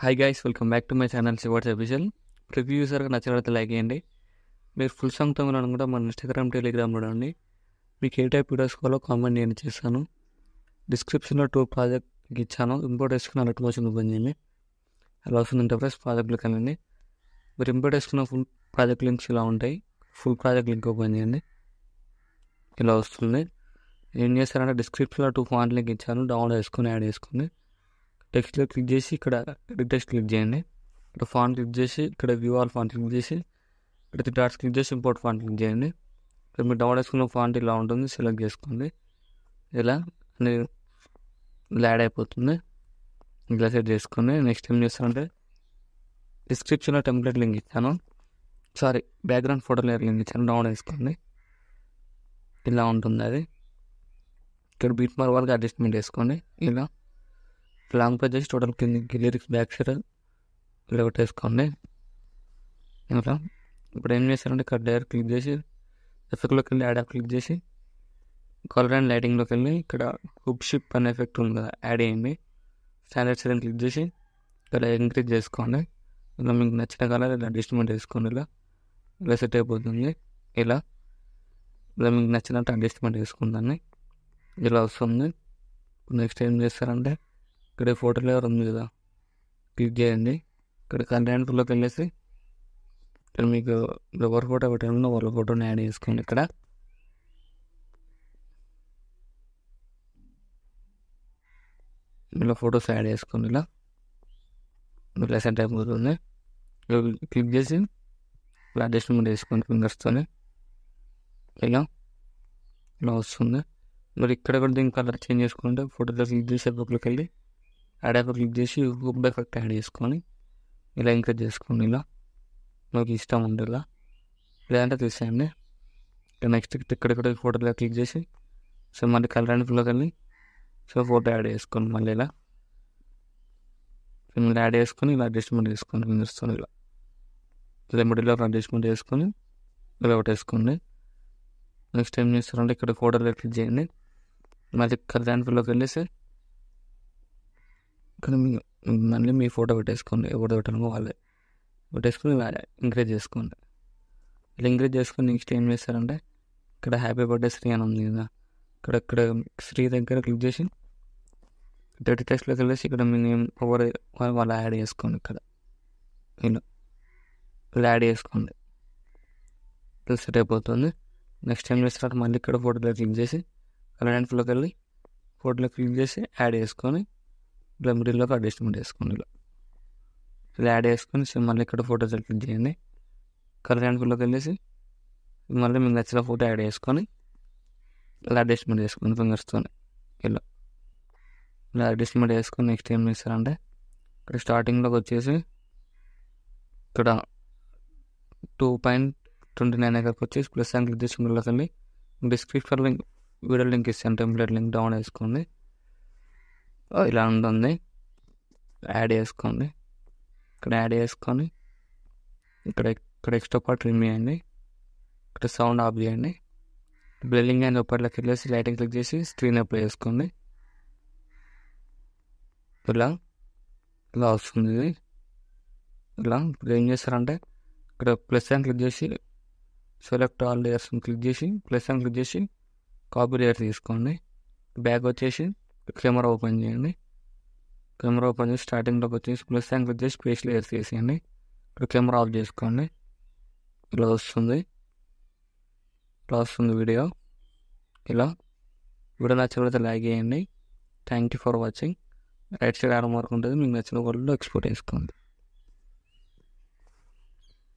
Hi guys, welcome back to my channel Shivars official. Preview యూజర్గా నచ్చినట్లయితే like చేయండి. మీరు ఫుల్ సాంగ్తో వినడం కూడా మన ఇన్స్టాగ్రామ్, టెలిగ్రామ్లో ఉండండి. మీకు ఏ టైప్ వీడియోస్ కావాలో కామెంట్ నేను చేస్తాను. డిస్క్రిప్షన్లో 2 ప్రాజెక్ట్ ఇచ్చాను. ఇంపోర్ట్ వేసుకున్న అలర్ట్ మోషన్ ఓపెన్ చేయండి. అలా వస్తుంది ఇంటర్ఫేస్. ప్రాజెక్ట్లోకి వెళ్ళండి. మీరు ఇంపోర్ట్ వేసుకున్న ఫుల్ ప్రాజెక్ట్ లింక్స్ ఇలా ఉంటాయి. ఫుల్ ప్రాజెక్ట్ లింక్ ఓపెన్ చేయండి. ఇలా వస్తుంది. ఏం చేస్తారంటే డిస్క్రిప్షన్లో 2 ఫాంట్ లింక్ ఇచ్చాను. డౌన్లోడ్ చేసుకుని యాడ్ చేసుకుని టెక్స్ట్లో క్లిక్ చేసి ఇక్కడ ఎడిట్ టెక్స్ట్ క్లిక్ చేయండి. ఇక్కడ ఫాంట్ క్లిక్ చేసి ఇక్కడ వ్యూ ఆల్ ఫాంట్ క్లిక్ చేసి ఇక్కడ 3 డాట్స్ క్లిక్ చేసి ఇంపోర్ట్ ఫాంట్ క్లిక్ చేయండి. ఇక్కడ మీరు డౌన్లోడ్ చేసుకున్న ఫాంట్ ఇలా ఉంటుంది. సెలెక్ట్ చేసుకోండి. ఇలా యాడ్ అయిపోతుంది. ఇలా సెట్ చేసుకుని నెక్స్ట్ ఏం చేస్తానంటే డిస్క్రిప్షన్లో టెంప్లెట్ లింక్ ఇచ్చాను. బ్యాక్గ్రౌండ్ ఫోటో లేయర్ లింక్ ఇచ్చాను. డౌన్లోడ్ చేసుకోండి. ఇలా ఉంటుంది అది. ఇక్కడ బీట్ మార్క్ వరకు అడ్జస్ట్మెంట్ చేసుకోండి. ఇలా లాంగ్ పేజ్ చేసి టోటల్ కిందకి లిరిక్స్ బ్యాక్ సైడ్ ఇలా పెట్టేసుకోండి. ఇంకా ఇప్పుడు ఏం చేస్తారంటే ఇక్కడ డైరెక్ట్ క్లిక్ చేసి ఎఫెక్ట్లోకి వెళ్ళి యాడ్ క్లిక్ చేసి కలర్ అండ్ లైటింగ్లోకి వెళ్ళి ఇక్కడ హుక్ షిప్ అనే ఎఫెక్ట్ ఉంది కదా, యాడ్ చేయండి. స్టాండర్డ్ సెలెక్ట్ క్లిక్ చేసి ఇక్కడ ఇంక్రీజ్ చేసుకోండి. ఇలా మీకు నచ్చిన కలర్ ఇలా అడ్జస్ట్మెంట్ చేసుకోండి. ఇలా సెట్ అయిపోతుంది. ఇలా మీకు నచ్చినట్టు అడ్జస్ట్మెంట్ చేసుకుందాన్ని. ఇలా వస్తుంది. నెక్స్ట్ ఏం చేస్తారంటే ఇక్కడ ఫోటో లేయర్ ఉంది కదా, క్లిక్ చేయండి. ఇక్కడ కంటెంట్లోకి వెళ్ళేసి ఇక్కడ మీకు ఎవరి ఫోటో పెట్టాలన్నా వాళ్ళ ఫోటోని యాడ్ చేసుకోండి. ఇక్కడ ఇలా ఫొటోస్ యాడ్ చేసుకోండి. ఇలా సెట్ అయిపోతుంది. క్లిక్ చేసి ఇలా అడ్జస్ట్మెంట్ వేసుకోండి ఫింగర్స్తోనే. ఇలా వస్తుంది. మరి ఇక్కడ కూడా దీని కలర్ చేంజ్ చేసుకుంటే ఫోటోలో క్లిక్ చేసి ఎఫెక్ట్లోకి వెళ్ళి యాడ్ క్లిక్ చేసి హుక్ ఎఫెక్ట్ యాడ్ చేసుకొని ఇలా ఎంకరేజ్ చేసుకోండి. ఇలా మీకు ఇష్టం ఉంది ఇలా, లేదంటే తీసేయండి. నెక్స్ట్ ఇక్కడ ఫోటోలో క్లిక్ చేసి మళ్ళీ కలర్ అండ్ ఫిల్లోకి వెళ్ళి ఫోటో యాడ్ చేసుకోండి. మళ్ళీ ఇలా మళ్ళీ యాడ్ చేసుకొని ఇలా అడ్జస్ట్మెంట్ చేసుకోండి ఫింగర్స్తో. ఇలా మిడిల్లో అడ్జస్ట్మెంట్ చేసుకొని ఇలా పెట్టేసుకోండి. నెక్స్ట్ ఏం చేస్తారంటే ఇక్కడ ఫోటోలో క్లిక్ చేయండి. మళ్ళీ కలర్ అండ్ ఫిల్లోకి వెళ్ళేసి ఇక్కడ మళ్ళీ మీ ఫోటో పెట్టేసుకోండి. ఎవరు పెట్టాలో వాళ్ళే పెట్టేసుకొని ఇలా ఎంకరేజ్ చేసుకోండి. ఇలా ఎంకరేజ్ చేసుకొని నెక్స్ట్ ఏం చేస్తారంటే ఇక్కడ హ్యాపీ బర్త్డే శ్రీ అని ఉంది కదా, ఇక్కడ శ్రీ దగ్గర క్లిక్ చేసి డేటా టెక్స్ట్లోకి వెళ్ళేసి ఇక్కడ మీ నేమ్ ఎవరు వాళ్ళు యాడ్ చేసుకోండి. ఇక్కడ ఇలా యాడ్ చేసుకోండి. ఇలా సెట్ అయిపోతుంది. నెక్స్ట్ ఏం చేస్తారంటే మళ్ళీ ఇక్కడ ఫోటోలో క్లిక్ చేసి కలర్ అండ్ ఫిల్లోకి వెళ్ళి ఫోటోలో క్లిక్ చేసి యాడ్ చేసుకొని ఇలా మిడిల్లోకి అడ్జస్ట్మెంట్ చేసుకోండి. ఇలా యాడ్ చేసుకొని మళ్ళీ ఇక్కడ ఫోటోస్ క్లిక్ చేయండి. కలర్ అండ్ ఫిల్లోకి వెళ్ళేసి మళ్ళీ మీకు నచ్చిన ఫోటో యాడ్ చేసుకొని ఇలా అడ్జస్ట్మెంట్ చేసుకోండి ఫింగర్స్తో. ఇలా అడ్జస్ట్మెంట్ చేసుకొని నెక్స్ట్ ఏం చేస్తారంటే ఇక్కడ స్టార్టింగ్లోకి వచ్చేసి ఇక్కడ 2.29 దగ్గరకు వచ్చేసి ప్లస్ అని క్లిక్ చేసి మిడిల్లోకి వెళ్ళి డిస్క్రిప్షన్ లింక్ వీడియో లింక్ ఇస్తాను, టెంప్లెట్ లింక్ డౌన్ వేసుకోండి. ఇలా ఉంటుంది. యాడ్ చేసుకోండి. ఇక్కడ యాడ్ చేసుకొని ఇక్కడ ఎక్స్ట్రా పార్ట్ రిమూవ్ చేయండి. ఇక్కడ సౌండ్ ఆఫ్ చేయండి. బ్లెండింగ్ అండ్ లోపట్లోకి వెళ్ళేసి లైటింగ్ క్లిక్ చేసి స్క్రీన్ అప్లై చేసుకోండి. ఇలా వస్తుంది. ఇలా ఇప్పుడు ఏం చేస్తారంటే ఇక్కడ ప్లస్ అని క్లిక్ చేసి సెలెక్ట్ ఆల్ లేయర్స్ క్లిక్ చేసి ప్లస్ అని క్లిక్ చేసి కాపీ లేయర్ తీసుకోండి. బ్యాక్ వచ్చేసి కెమెరా ఓపెన్ చేయండి. కెమెరా ఓపెన్ చేసి స్టార్టింగ్లోకి వచ్చేసి ప్లస్ అని క్లిక్ చేసి పేస్ట్ లేయర్స్ తీసేయండి. ఇక్కడ కెమెరా ఆఫ్ చేసుకోండి. ఇలా వస్తుంది వీడియో. ఇలా వీడియో నచ్చినట్లయితే లైక్ చేయండి. Thank you for watching. Right side ఆరో మార్క్ ఉంటుంది, మీకు నచ్చిన వాళ్ళు ఎక్స్పోర్ట్ చేసుకోండి.